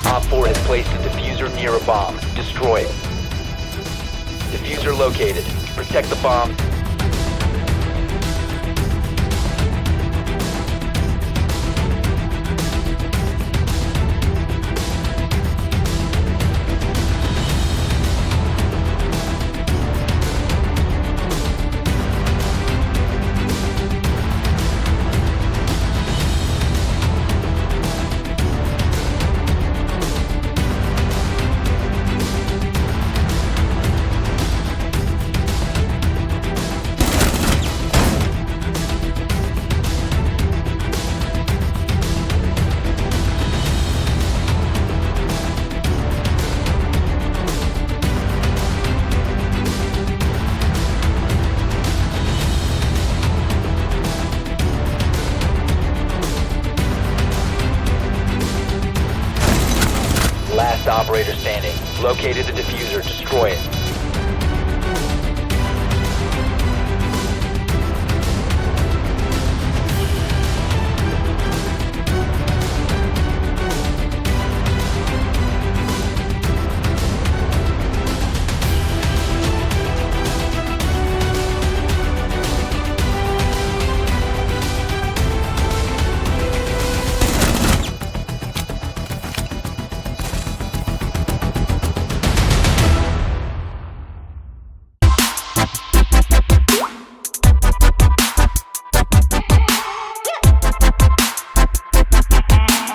Op 4 has placed a diffuser near a bomb. Destroy it. Diffuser located. Protect the bomb. Last operator standing. Located the diffuser. Destroy it.